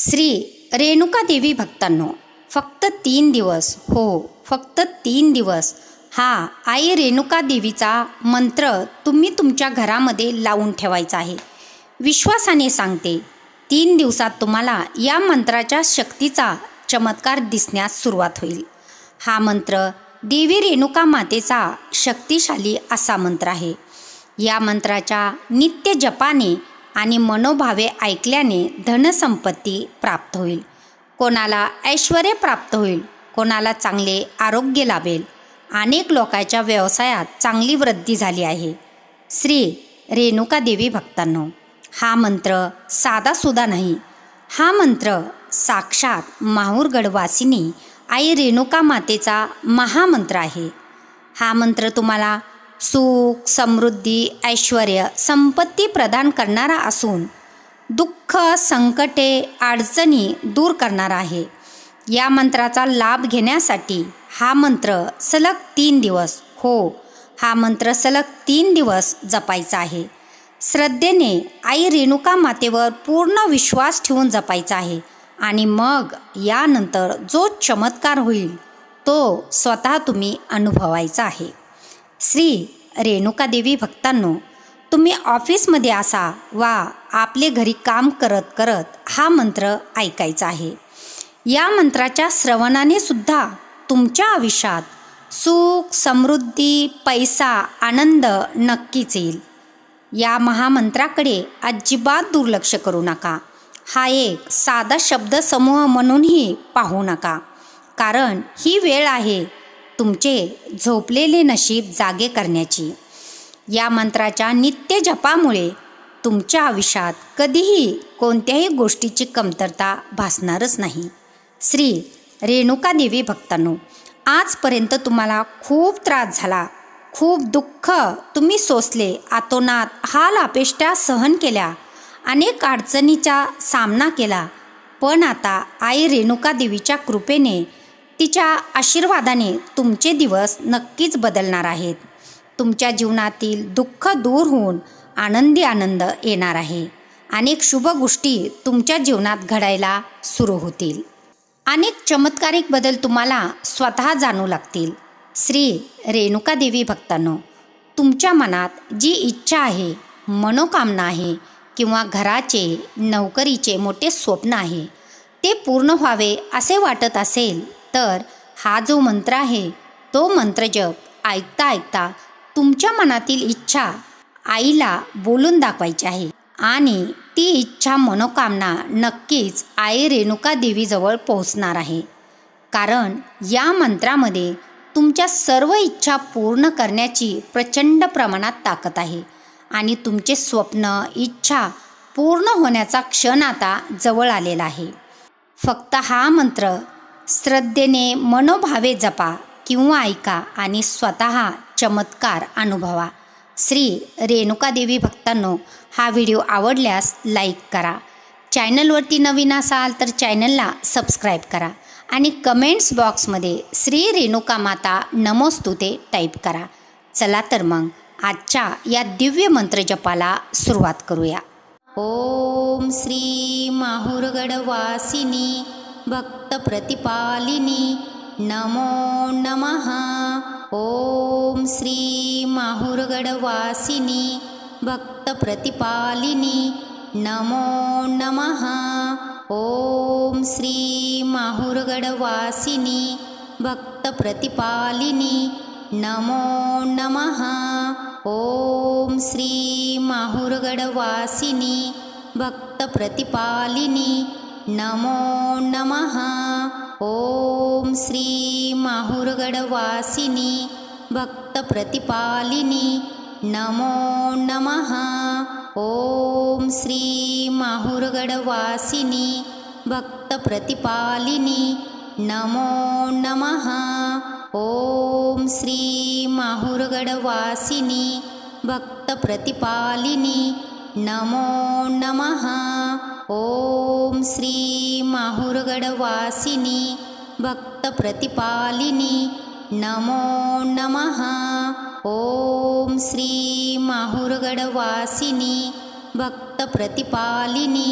श्री रेणुका देवी भक्तांनो, फक्त 3 दिवस, फक्त 3 दिवस हा आई रेणुका देवीचा मंत्र तुम्ही तुमच्या घरामध्ये लावून ठेवायचा आहे. विश्वासाने सांगते, 3 दिवसात तुम्हाला या मंत्राच्या शक्तीचा चमत्कार दिसण्यास सुरुवात होईल. हा मंत्र देवी रेणुका मातेचा शक्तिशाली असा मंत्र आहे. या मंत्राच्या नित्य जपाने आणि मनोभावे ऐकल्याने धनसंपत्ती प्राप्त होईल. कोणाला ऐश्वर्य प्राप्त होईल, कोणाला चांगले आरोग्य लाभेल. अनेक लोकांच्या व्यवसायात चांगली वृद्धी झाली आहे. श्री रेणुका देवी भक्तांनो, हा मंत्र साधासुद्धा नाही. हा मंत्र साक्षात माहूरगडवासिनी आई रेणुका मातेचा महामंत्र आहे. हा मंत्र तुम्हाला सुख, समृद्धी, ऐश्वर्य, संपत्ती प्रदान करणारा असून दुःख, संकटे, अडचणी दूर करणारा आहे. या मंत्राचा लाभ घेण्यासाठी हा मंत्र सलग 3 दिवस, हा मंत्र सलग 3 दिवस जपायचा आहे. श्रद्धेने आई रेणुका मातेवर पूर्ण विश्वास ठेवून जपायचा आहे आणि मग यानंतर जो चमत्कार होईल तो स्वतः तुम्ही अनुभवायचा आहे. श्री रेणुका देवी भक्तांनो, तुम्ही ऑफिसमध्ये असा वा आपले घरी काम करत करत हा मंत्र ऐकायचा आहे. या मंत्राच्या श्रवणाने सुद्धा तुमच्या आयुष्यात सुख, समृद्धी, पैसा, आनंद नक्कीच येईल. या महामंत्राकडे अजिबात दुर्लक्ष करू नका. हा एक साधा शब्दसमूह म्हणूनही पाहू नका, कारण ही वेळ आहे तुमचे झोपलेले नशीब जागे करण्याची. या मंत्राच्या नित्य जपामुळे तुमच्या आयुष्यात कधीही कोणत्याही गोष्टीची कमतरता भासणारच नाही. श्री रेणुका देवी भक्तांनो, आजपर्यंत तुम्हाला खूप त्रास झाला, खूप दुःख तुम्ही सोसले, आतोनात हाल अपेष्टा सहन केल्या, अनेक अडचणीचा सामना केला. पण आता आई रेणुका देवीच्या कृपेने, तिच्या आशीर्वादाने तुमचे दिवस नक्कीच बदलणार आहेत. तुमच्या जीवनातील दुःख दूर होऊन आनंदी आनंद येणार आहे. अनेक शुभ गोष्टी तुमच्या जीवनात घडायला सुरू होतील. अनेक चमत्कारिक बदल तुम्हाला स्वतः जाणू लागतील. श्री रेणुका देवी भक्तांनो, तुमच्या मनात जी इच्छा आहे, मनोकामना आहे किंवा घराचे, नोकरीचे मोठे स्वप्न आहे, ते पूर्ण व्हावे असे वाटत असेल तर हा जो मंत्र आहे तो मंत्रजप ऐकता ऐकता तुमच्या मनातील इच्छा आईला बोलून दाखवायची आहे आणि ती इच्छा, मनोकामना नक्कीच आई रेणुका देवीजवळ पोहोचणार आहे. कारण या मंत्रामध्ये तुमच्या सर्व इच्छा पूर्ण करण्याची प्रचंड प्रमाणात ताकद आहे आणि तुमचे स्वप्न, इच्छा पूर्ण होण्याचा क्षण आता जवळ आलेला आहे. फक्त हा मंत्र श्रद्धेने मनोभावे जपा किंवा ऐका आणि स्वतः चमत्कार अनुभवा. श्री रेणुका देवी भक्तांनो, हा व्हिडिओ आवडल्यास लाईक करा. चॅनलवरती नवीन असाल तर चॅनलला सबस्क्राईब करा आणि कमेंट्स बॉक्समध्ये श्री रेणुका माता नमोस्तुते टाईप करा. चला तर मग आजच्या या दिव्य मंत्रजपाला सुरुवात करूया. ओम श्री माहूरगडवासिनी भक्त प्रतिपालिनी नमो नमः. ओम श्री माहूरगडवासिनी भक्त प्रतिपालिनी नमो नमः. ओम श्री माहूरगडवासिनी भक्त प्रतिपालिनी नमो नमः. ओम श्री माहूरगडवासिनी भक्त प्रतिपालिनी नमो नमः. ओम श्री माहूरगडवासिनी भक्त प्रतिपालिनी नमो नमः. ओम श्री माहूरगडवासिनी भक्त प्रतिपालिनी नमो नमः. ओम श्री माहूरगडवासिनी भक्त प्रतिपालिनी नमो नमः. ओम श्री माहूरगडवासिनी भक्त प्रतिपालिनी नमो नमः. ओम श्री माहूरगडवासिनी भक्त प्रतिपालिनी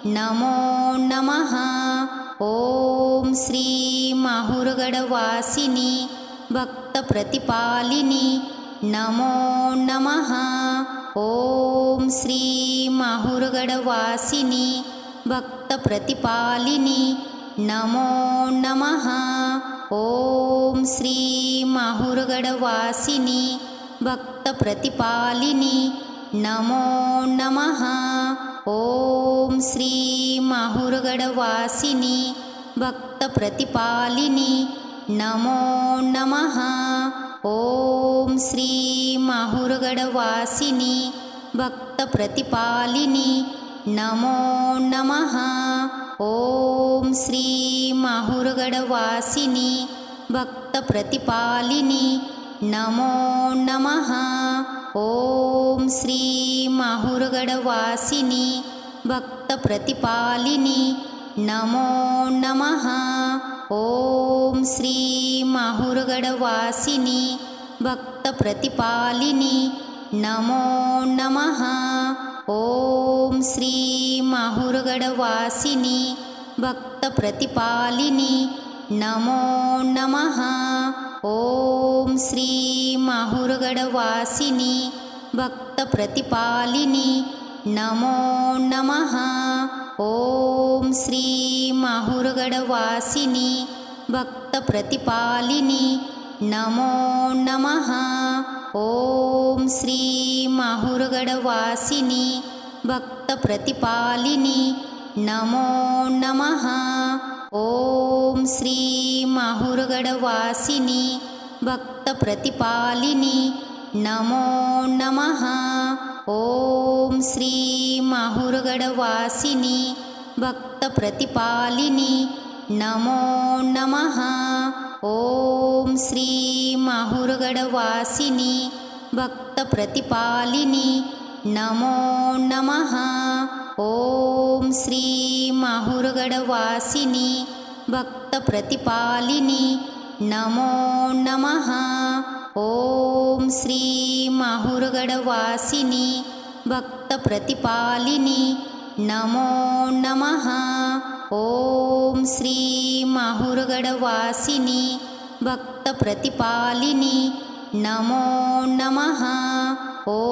नमो नमः। ओम श्री माहुरगडवासिनी भक्तप्रतिपालिनी नमो नमः। ओम श्री माहुरगडवासिनी भक्तप्रतिपालिनी नमो नमः। ओम श्री माहुरगडवासिनी भक्तप्रतिपालिनी नमो नमः। ओम श्री माहुरगडवासिनी भक्तप्रतिपालिनी नमो नमः। ओम श्री माहुरगडवासिनी भक्तप्रतिपालिनी नमो नमः। ओम श्री माहुरगडवासिनी भक्तप्रतिपालिनी नमो नमः। ओम श्री माहुरगडवासिनी भक्तप्रतिपालिनी नमो नमः। ओम श्री माहुरगडवासिनी भक्तप्रतिपालिनी नमो नमः। ओम श्री माहुरगडवासिनी भक्तप्रतिपालिनी नमो नमः। ओम श्री माहुरगडवासिनी भक्तप्रतिपालिनी नमो नमः। ओम श्री माहुरगडवासिनी भक्तप्रतिपालिनी नमो नमः। ओम श्री माहुरगडवासिनी भक्तप्रतिपालिनी नमो नमः। ओम श्री माहुरगडवासिनी भक्तप्रतिपालिनी नमो नमः। ओम श्री माहुरगडवासिनी भक्तप्रतिपालिनी नमो नमः। ओम श्री माहुरगडवासिनी भक्तप्रतिपालिनी नमो नमः। ओम श्री माहुरगडवासिनी भक्तप्रतिपालिनी नमो नमः। ओम श्री माहुरगडवासिनी भक्तप्रतिपालिनी नमो नमः। ओम श्री माहुरगडवासिनी भक्तप्रतिपालिनी नमो नमः।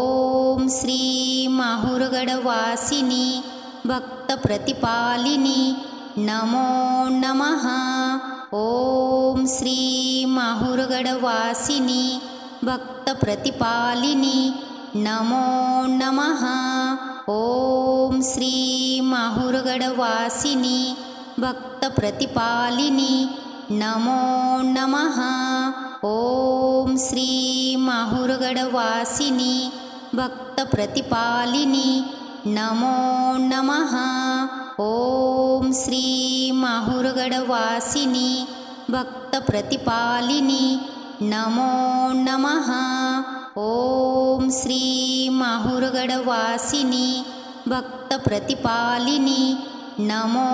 ओम श्री माहुरगडवासिनी भक्तप्रतिपालिनी नमो नमः। ओम श्री माहुरगडवासिनी भक्तप्रतिपालिनी नमो नमः। ओम श्री माहुरगडवासिनी भक्तप्रतिपालिनी नमो नमः। ओम श्री माहुरगडवासिनी भक्तप्रतिपालिनी नमो नमः। ओम श्री माहुरगडवासिनी भक्तप्रतिपालिनी नमो नमः। ओम श्री माहुरगडवासिनी भक्तप्रतिपालिनी नमो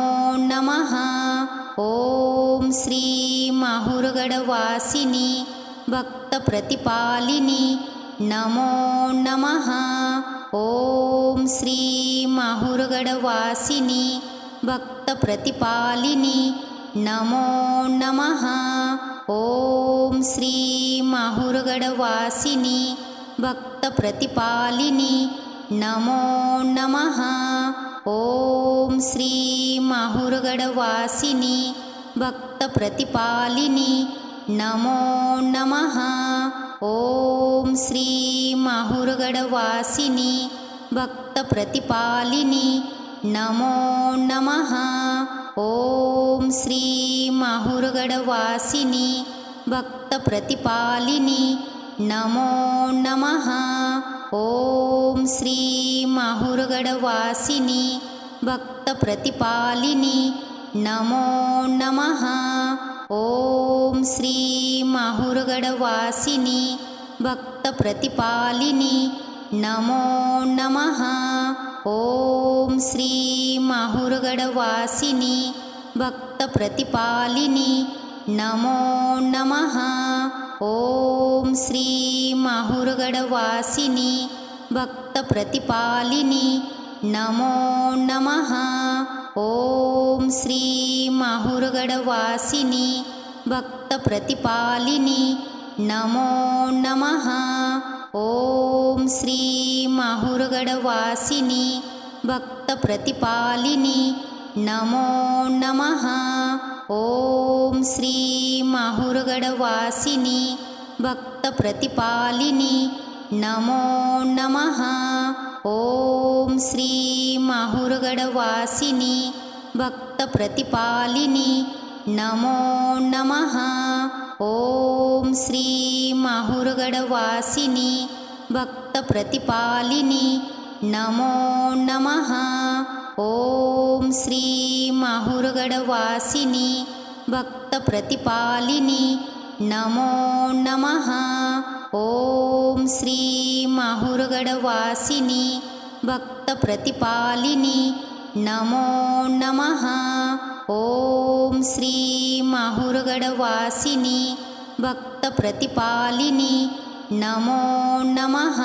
नमः। ओम श्री माहुरगडवासिनी भक्तप्रतिपालिनी नमो नमः। ओम श्री माहुरगडवासिनी भक्तप्रतिपालिनी नमो नमः। ओम श्री माहुरगडवासिनी भक्तप्रतिपालिनी नमो नमः। ओम श्री माहुरगडवासिनी भक्तप्रतिपालिनी नमो नमः। ओम श्री माहुरगडवासिनी भक्तप्रतिपालिनी नमो नमः। ओम श्री माहुरगडवासिनी भक्तप्रतिपालिनी नमो नमः। ओम श्री माहुरगडवासिनी भक्तप्रतिपालिनी नमो नमः। ओम श्री माहुरगडवासिनी भक्तप्रतिपालिनी नमो नमः। ओम श्री माहुरगडवासिनी भक्तप्रतिपालिनी नमो नमः। ओम श्री माहुरगडवासिनी भक्तप्रतिपालिनी नमो नमः। ॐ श्री माहुरगडवासिनी भक्तप्रतिपालिनी नमो नमः। ॐ श्री माहुरगडवासिनी भक्तप्रतिपालिनी नमो नमः। ॐ श्री माहुरगडवासिनी भक्तप्रतिपालिनी नमो नमः। ॐ श्री माहुरगडवासिनी भक्तप्रतिपालिनी नमो नमः। ॐ श्री माहुरगडवासिनी भक्तप्रतिपालिनी नमो नमः। ॐ श्री माहुरगडवासिनी भक्तप्रतिपालिनी नमो नमः। ॐ श्री माहुरगडवासिनी भक्तप्रतिपालिनी नमो नमः। ॐ श्री माहुरगडवासिनी भक्तप्रतिपालिनी नमो नमः।